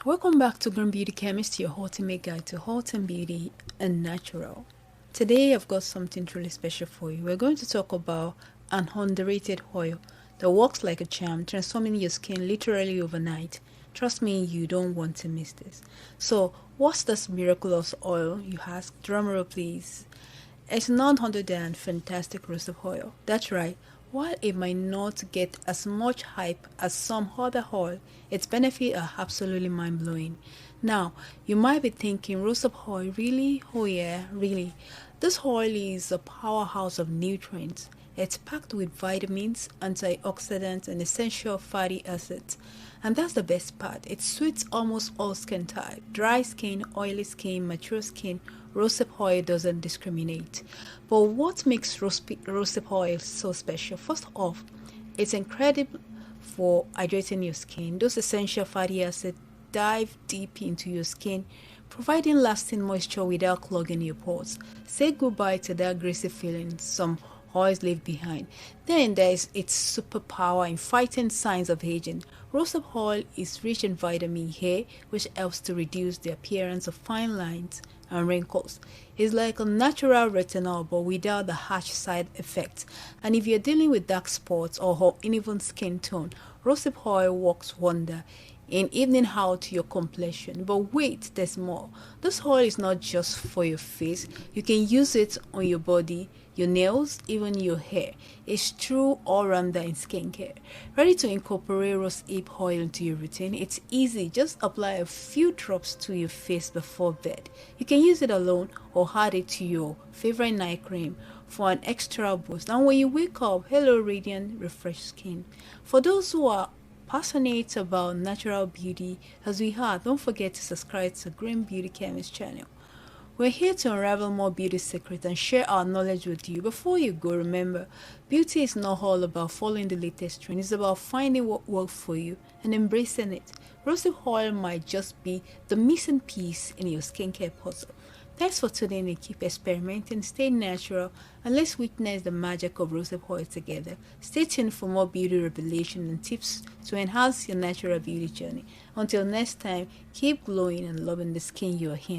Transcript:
Welcome back to Beauty Chemist, your ultimate guide to health and beauty and natural. Today I've got something truly special for you. We're going to talk about an underrated oil that works like a charm, transforming your skin literally overnight. Trust me, you don't want to miss this. So, what's this miraculous oil, you ask? Drumroll please. It's none other than fantastic rosehip oil. That's right. While it might not get as much hype as some other oil, its benefits are absolutely mind-blowing. Now, you might be thinking, rosehip oil, really? Oh yeah, really. This oil is a powerhouse of nutrients. It's packed with vitamins, antioxidants, and essential fatty acids. And that's the best part. It suits almost all skin types. Dry skin, oily skin, mature skin. Rosehip oil doesn't discriminate. But what makes rosehip oil so special? First off, it's incredible for hydrating your skin. Those essential fatty acids dive deep into your skin, providing lasting moisture without clogging your pores. Say goodbye to that greasy feeling some oils leave behind. Then there is its superpower in fighting signs of aging. Rosehip oil is rich in vitamin A, which helps to reduce the appearance of fine lines and wrinkles. It's like a natural retinol but without the harsh side effects. And if you're dealing with dark spots or uneven skin tone, rosehip oil works wonder in evening out your complexion. But wait, there's more. This oil is not just for your face. You can use it on your body, your nails, even your hair. It's true all-rounder in skincare. Ready to incorporate rosehip oil into your routine? It's easy. Just apply a few drops to your face before bed. You can use it alone or add it to your favorite night cream for an extra boost. And when you wake up, hello radiant, refreshed skin. For those who are passionate about natural beauty as we are, don't forget to subscribe to Green Beauty Chemist channel. We're here to unravel more beauty secrets and share our knowledge with you. Before you go, remember, beauty is not all about following the latest trend. It's about finding what works for you and embracing it. Rosehip oil might just be the missing piece in your skincare puzzle. Thanks for tuning in. Keep experimenting, stay natural, and let's witness the magic of rosehip oil together. Stay tuned for more beauty revelation and tips to enhance your natural beauty journey. Until next time, keep glowing and loving the skin you are in.